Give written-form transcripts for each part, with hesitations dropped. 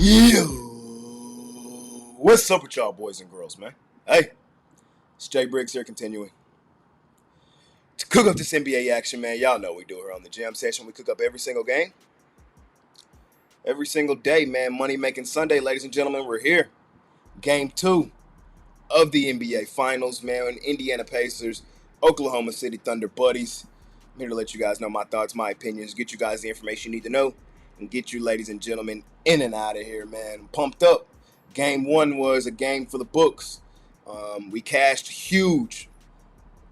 Yo, what's up with y'all boys and girls, man? Hey, it's Jay Briggs here continuing to cook up this NBA action, man. Y'all know we do here on the Jam Session. We cook up every single game, every single day, man. Money Making Sunday, ladies and gentlemen, we're here. Game 2 of the NBA Finals, man. Indiana Pacers, Oklahoma City Thunder buddies. I'm here to let you guys know my thoughts, my opinions, get you guys the information you need to know, and get you, ladies and gentlemen, in and out of here, man. Pumped up. Game 1 was a game for the books. We cashed huge.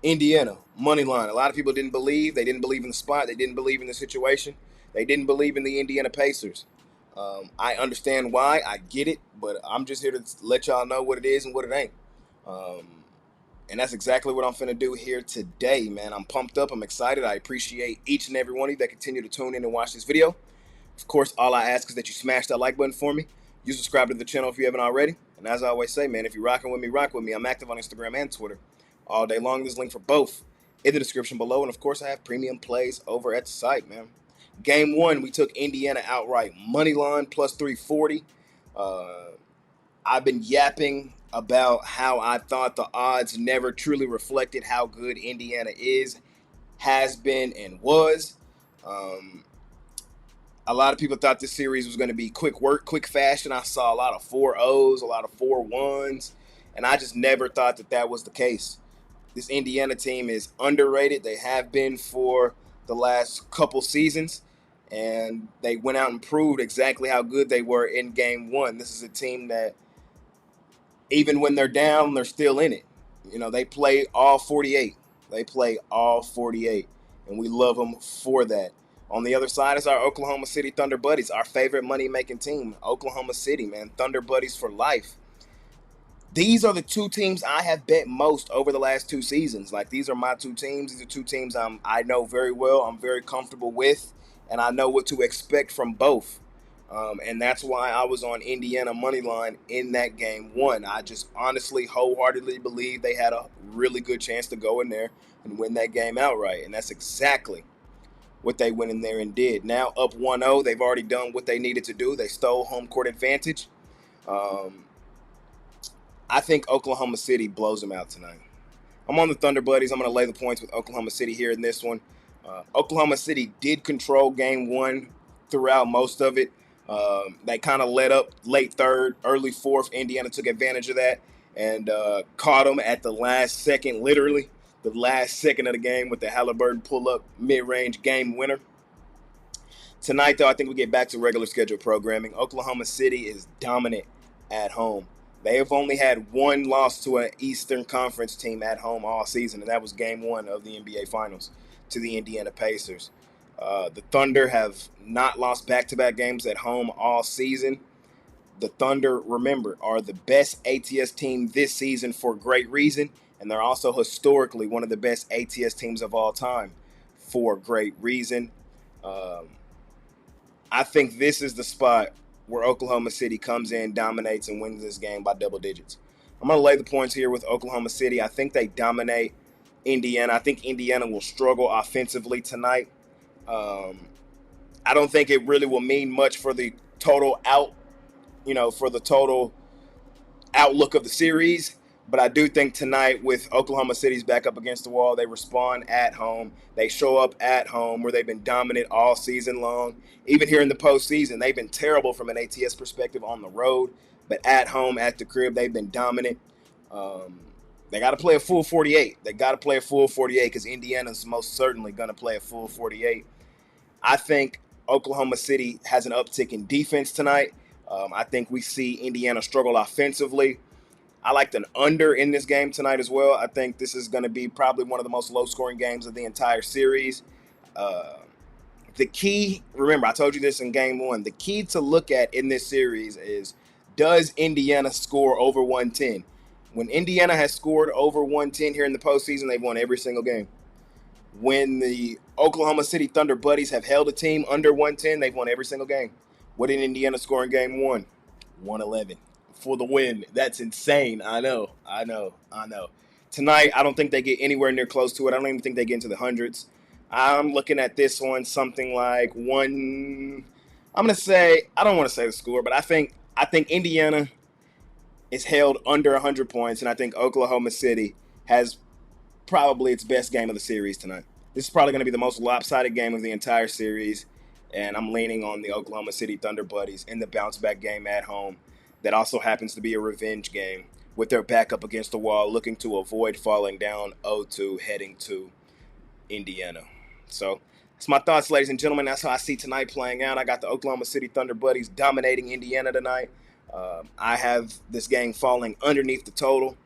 Indiana, money line. A lot of people didn't believe. They didn't believe in the spot. They didn't believe in the situation. They didn't believe in the Indiana Pacers. I understand why. I get it. But I'm just here to let y'all know what it is and what it ain't. And that's exactly what I'm finna do here today, man. I'm pumped up. I'm excited. I appreciate each and every one of you that continue to tune in and watch this video. Of course, all I ask is that you smash that like button for me. You subscribe to the channel if you haven't already. And as I always say, man, if you're rocking with me, rock with me. I'm active on Instagram and Twitter all day long. There's a link for both in the description below. And, of course, I have premium plays over at the site, man. Game 1, we took Indiana outright. Money line plus 340. I've been yapping about how I thought the odds never truly reflected how good Indiana is, has been, and was. A lot of people thought this series was going to be quick work, quick fashion. I saw a lot of 4-0s, a lot of 4-1s, and I just never thought that that was the case. This Indiana team is underrated. They have been for the last couple seasons, and they went out and proved exactly how good they were in Game 1. This is a team that, even when they're down, they're still in it. You know, they play all 48. They play all 48, and we love them for that. On the other side is our Oklahoma City Thunder buddies, our favorite money-making team, Oklahoma City, man. Thunder buddies for life. These are the two teams I have bet most over the last 2 seasons. Like, these are my 2 teams. These are 2 teams I know very well, I'm very comfortable with, and I know what to expect from both. And that's why I was on Indiana money line in that Game 1. I just honestly, wholeheartedly believe they had a really good chance to go in there and win that game outright, and that's exactly what they went in there and did. Now up 1-0, they've already done what they needed to do. They stole home court advantage. I think Oklahoma City blows them out tonight. I'm on the Thunder buddies. I'm going to lay the points with Oklahoma City here in this one. Oklahoma City did control Game 1 throughout most of it. They kind of let up late third, early fourth. Indiana took advantage of that and caught them at the last second, literally. The last second of the game with the Halliburton pull-up mid-range game winner. Tonight, though, I think we get back to regular schedule programming. Oklahoma City is dominant at home. They have only had 1 loss to an Eastern Conference team at home all season, and that was Game 1 of the NBA Finals to the Indiana Pacers. The Thunder have not lost back-to-back games at home all season. The Thunder, remember, are the best ATS team this season for great reason, and they're also historically one of the best ATS teams of all time for great reason. I think this is the spot where Oklahoma City comes in, dominates, and wins this game by double digits. I'm going to lay the points here with Oklahoma City. I think they dominate Indiana. I think Indiana will struggle offensively tonight. I don't think it really will mean much for the total outlook of the series. But I do think tonight, with Oklahoma City's back up against the wall, they respond at home. They show up at home where they've been dominant all season long. Even here in the postseason, they've been terrible from an ATS perspective on the road. But at home, at the crib, they've been dominant. They got to play a full 48. They got to play a full 48 because Indiana's most certainly going to play a full 48. I think Oklahoma City has an uptick in defense tonight. I think we see Indiana struggle offensively. I like an under in this game tonight as well. I think this is going to be probably one of the most low-scoring games of the entire series. The key, remember, I told you this in Game 1, the key to look at in this series is, does Indiana score over 110? When Indiana has scored over 110 here in the postseason, they've won every single game. When the Oklahoma City Thunder buddies have held a team under 110, they've won every single game. What did Indiana score in Game 1? 111. For the win. That's insane. I know. Tonight, I don't think they get anywhere near close to it. I don't even think they get into the hundreds. I'm looking at this one something like I'm going to say, I don't want to say the score, but I think I think Indiana is held under 100 points, and I think Oklahoma City has probably its best game of the series tonight. This is probably going to be the most lopsided game of the entire series, and I'm leaning on the Oklahoma City Thunder Buddies in the bounce-back game at home. That also happens to be a revenge game with their back up against the wall, looking to avoid falling down 0-2, heading to Indiana. So that's my thoughts, ladies and gentlemen. That's how I see tonight playing out. I got the Oklahoma City Thunder Buddies dominating Indiana tonight. I have this game falling underneath the total.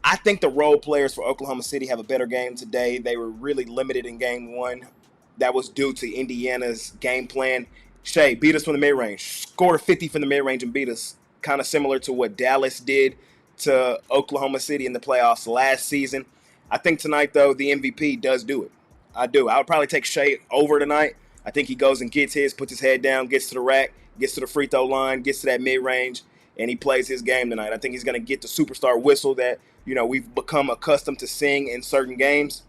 I think the role players for Oklahoma City have a better game today. They were really limited in game one. That was due to Indiana's game plan. Shea beat us from the mid-range, scored 50 from the mid-range and beat us, kind of similar to what Dallas did to Oklahoma City in the playoffs last season. I think tonight, though, the MVP does do it. I do. I would probably take Shea over tonight. I think he goes and gets his, puts his head down, gets to the rack, gets to the free throw line, gets to that mid-range, and he plays his game tonight. I think he's going to get the superstar whistle that, we've become accustomed to seeing in certain games.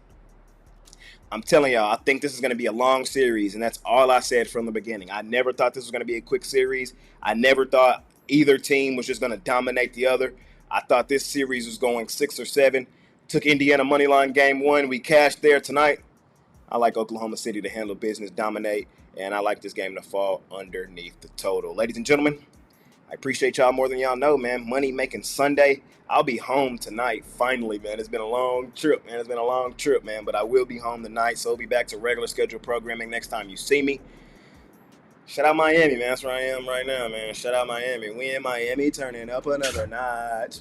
I'm telling y'all, I think this is going to be a long series, and that's all I said from the beginning. I never thought this was going to be a quick series. I never thought either team was just going to dominate the other. I thought this series was going 6 or 7. Took Indiana moneyline game one. We cashed there tonight. I like Oklahoma City to handle business, dominate, and I like this game to fall underneath the total. Ladies and gentlemen, I appreciate y'all more than y'all know, man. Money making Sunday. I'll be home tonight, finally, man. It's been a long trip, man. But I will be home tonight, so we'll be back to regular scheduled programming next time you see me. Shout out Miami, man. That's where I am right now, man. Shout out Miami. We in Miami, turning up another notch.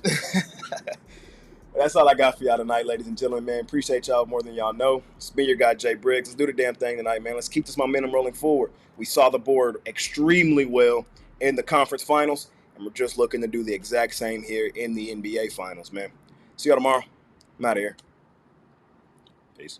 That's all I got for y'all tonight, ladies and gentlemen, man. Appreciate y'all more than y'all know. It's been your guy, Jay Briggs. Let's do the damn thing tonight, man. Let's keep this momentum rolling forward. We saw the board extremely well in the conference finals, and we're just looking to do the exact same here in the NBA finals, man. See y'all tomorrow. I'm out of here. Peace.